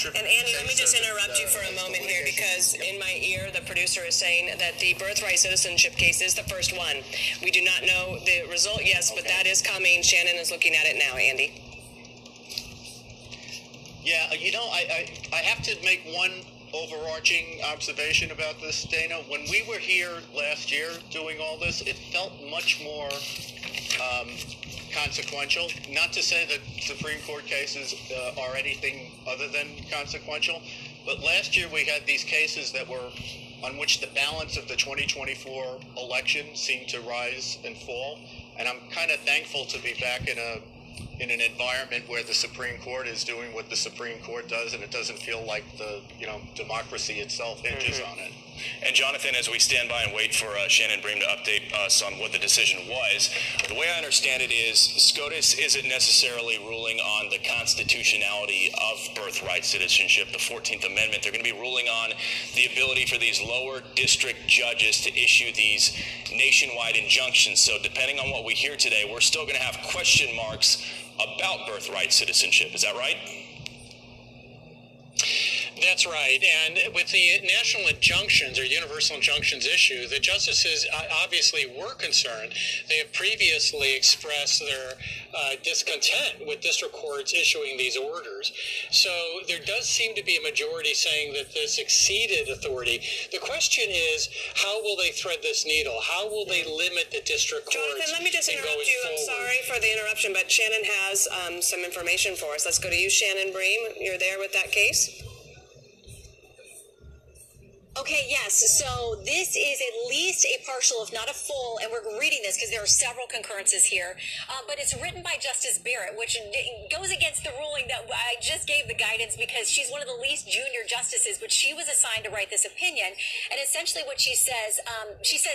And Andy, let me just interrupt you for a moment here, because in my ear, the producer is saying that the birthright citizenship case is the first one. We do not know the result, yes, but that is coming. Shannon is looking at it now, Andy. Yeah, you know, I have to make one overarching observation about this, Dana. When we were here last year doing all this, it felt much more consequential. Not to say that Supreme Court cases are anything other than consequential, but last year we had these cases that were on which the balance of the 2024 election seemed to rise and fall, and I'm kind of thankful to be back in an environment where the Supreme Court is doing what the Supreme Court does, and it doesn't feel like the democracy itself hinges on it. And Jonathan, as we stand by and wait for Shannon Bream to update us on what the decision was, the way I understand it is SCOTUS isn't necessarily ruling on the constitutionality of birthright citizenship, the 14th Amendment. They're going to be ruling on the ability for these lower district judges to issue these nationwide injunctions. So depending on what we hear today, we're still going to have question marks about birthright citizenship. Is that right? That's right. And with the national injunctions or universal injunctions issue, the justices obviously were concerned. They have previously expressed their discontent with district courts issuing these orders. So there does seem to be a majority saying that this exceeded authority. The question is, how will they thread this needle? How will they limit the district courts? Jonathan, let me just interrupt you. I'm sorry for the interruption, but Shannon has some information for us. Let's go to you, Shannon Bream. You're there with that case? Okay, yes. So this is at least a partial, if not a full, and we're reading this because there are several concurrences here, but it's written by Justice Barrett, which goes against the ruling that I just gave the guidance because she's one of the least junior justices, but she was assigned to write this opinion. And essentially what she says,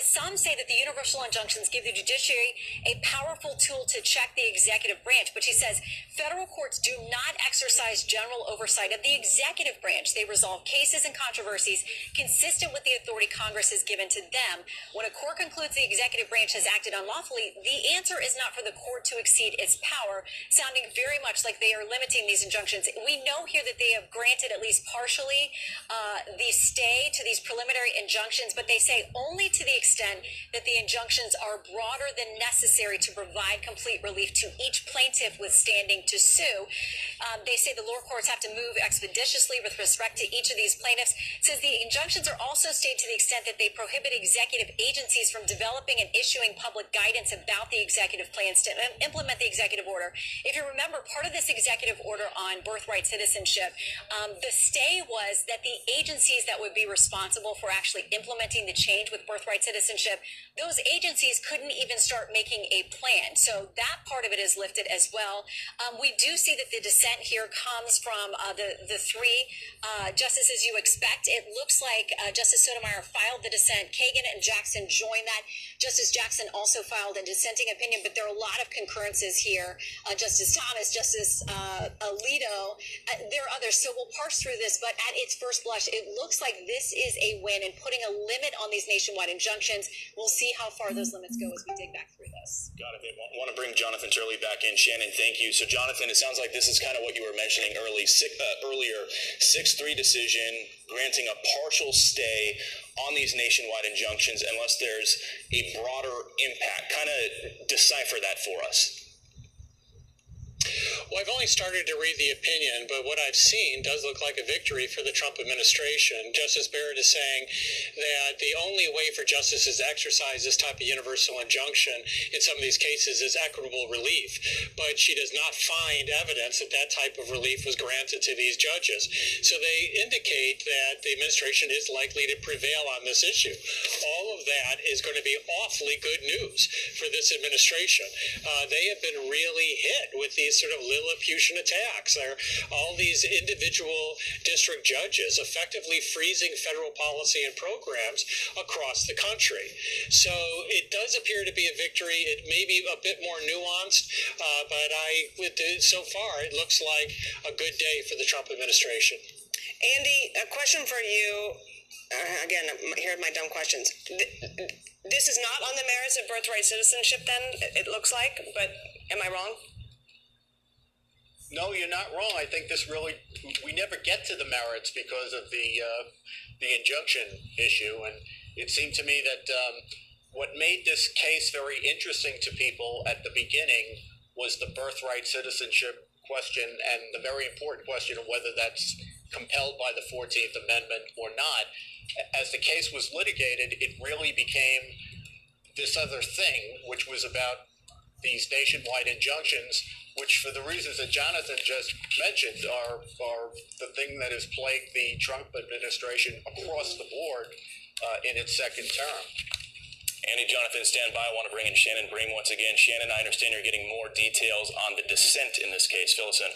some say that the universal injunctions give the judiciary a powerful tool to check the executive branch, but she says federal courts do not exercise general oversight of the executive branch. They resolve cases and controversies consistent with the authority Congress has given to them. When a court concludes the executive branch has acted unlawfully, the answer is not for the court to exceed its power, sounding very much like they are limiting these injunctions. We know here that they have granted at least partially the stay to these preliminary injunctions, but they say only to the extent that the injunctions are broader than necessary to provide complete relief to each plaintiff withstanding to sue. They say the lower courts have to move expeditiously with respect to each of these plaintiffs. It says the injunctions are also stayed to the extent that they prohibit executive agencies from developing and issuing public guidance about the executive plans to implement the executive order. If you remember, part of this executive order on birthright citizenship, the stay was that the agencies that would be responsible for actually implementing the change with birthright citizenship, those agencies couldn't even start making a plan. So that part of it is lifted as well. We do see that the dissent here comes from the three justices you expect. It looks like Justice Sotomayor filed the dissent. Kagan and Jackson joined that. Justice Jackson also filed a dissenting opinion, but there are a lot of concurrences here. Justice Thomas, Justice Alito, there are others. So we'll parse through this, but at its first blush, it looks like this is a win in putting a limit on these nationwide injunctions. We'll see how far those limits go as we dig back through this. Got it. I want to bring Jonathan Turley back in. Shannon, thank you. So Jonathan, it sounds like this is kind of what you were mentioning earlier. 6-3 decision granting a partial stay on these nationwide injunctions unless there's a broader impact. Kind of decipher that for us. Well, I've only started to read the opinion, but what I've seen does look like a victory for the Trump administration. Justice Barrett is saying that the only way for justices to exercise this type of universal injunction in some of these cases is equitable relief, but she does not find evidence that that type of relief was granted to these judges. So they indicate that the administration is likely to prevail on this issue. All of that is going to be awfully good news for this administration. They have been really hit with these sort of Lilliputian attacks. There are all these individual district judges effectively freezing federal policy and programs across the country. So it does appear to be a victory. It may be a bit more nuanced, but so far it looks like a good day for the Trump administration. Andy, a question for you. Again, here are my dumb questions. This is not on the merits of birthright citizenship, then, it looks like, but am I wrong? No, you're not wrong. I think this really, we never get to the merits because of the injunction issue. And it seemed to me that what made this case very interesting to people at the beginning was the birthright citizenship question and the very important question of whether that's compelled by the 14th Amendment or not. As the case was litigated, it really became this other thing, which was about these nationwide injunctions, which for the reasons that Jonathan just mentioned are the thing that has plagued the Trump administration across the board in its second term. Andy, Jonathan, stand by. I want to bring in Shannon Bream once again. Shannon, I understand you're getting more details on the dissent in this case. Fill us in.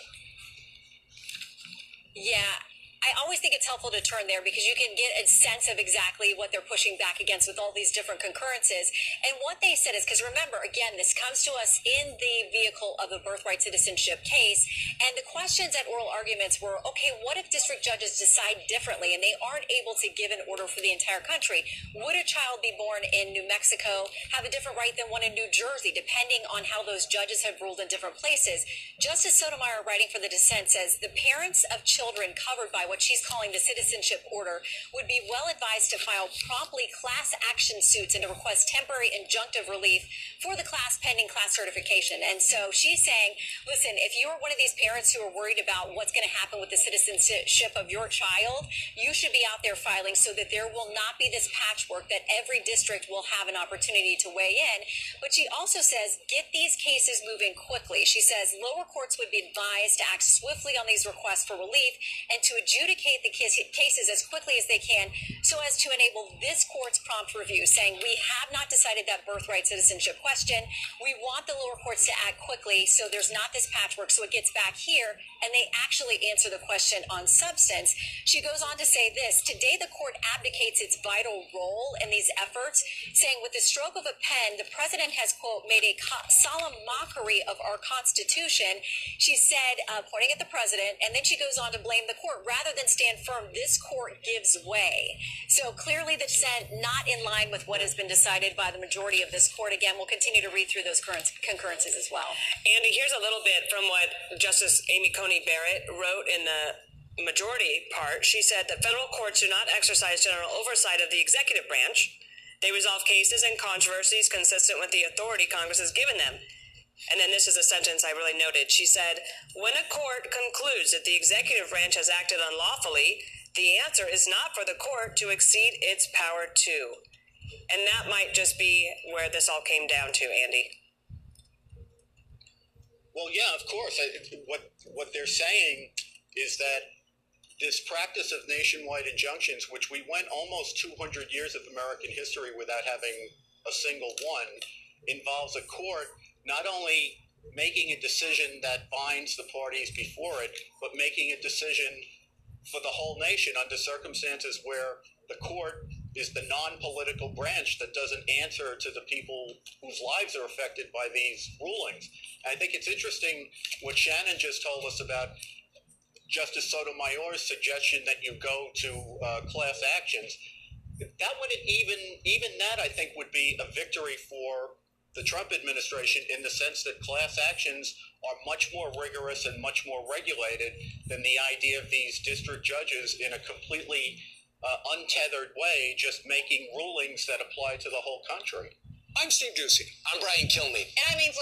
Yeah. I always think it's helpful to turn there because you can get a sense of exactly what they're pushing back against with all these different concurrences. And what they said is, because remember, again, this comes to us in the vehicle of a birthright citizenship case. And the questions at oral arguments were, okay, what if district judges decide differently and they aren't able to give an order for the entire country? Would a child be born in New Mexico have a different right than one in New Jersey, depending on how those judges have ruled in different places? Justice Sotomayor, writing for the dissent, says the parents of children covered by what she's calling the citizenship order would be well advised to file promptly class action suits and to request temporary injunctive relief for the class pending class certification. And so she's saying, listen, if you're one of these parents who are worried about what's going to happen with the citizenship of your child, you should be out there filing so that there will not be this patchwork, that every district will have an opportunity to weigh in. But she also says, get these cases moving quickly. She says lower courts would be advised to act swiftly on these requests for relief and to adjudicate the cases as quickly as they can so as to enable this court's prompt review, saying we have not decided that birthright citizenship question. We want the lower courts to act quickly so there's not this patchwork, so it gets back here and they actually answer the question on substance. She goes on to say this: today the court abdicates its vital role in these efforts, saying with the stroke of a pen, the president has, quote, made a solemn mockery of our Constitution. She said, pointing at the president, and then she goes on to blame the court rather than stand firm. This court gives way. So clearly the dissent not in line with what has been decided by the majority of this court. Again, we'll continue to read through those concurrences as well. Andy, here's a little bit from what Justice Amy Coney Barrett wrote in the majority part. She said that federal courts do not exercise general oversight of the executive branch. They resolve cases and controversies consistent with the authority Congress has given them. And then this is a sentence I really noted. She said, when a court concludes that the executive branch has acted unlawfully, the answer is not for the court to exceed its power to. And that might just be where this all came down to, Andy. Well, yeah, of course. What they're saying is that this practice of nationwide injunctions, which we went almost 200 years of American history without having a single one, involves a court not only making a decision that binds the parties before it, but making a decision for the whole nation under circumstances where the court is the non-political branch that doesn't answer to the people whose lives are affected by these rulings. And I think it's interesting what Shannon just told us about Justice Sotomayor's suggestion that you go to class actions. That would even that I think would be a victory for the Trump administration in the sense that class actions are much more rigorous and much more regulated than the idea of these district judges in a completely untethered way just making rulings that apply to the whole country. I'm Steve Ducey. I'm Brian Kilmeade. And I'm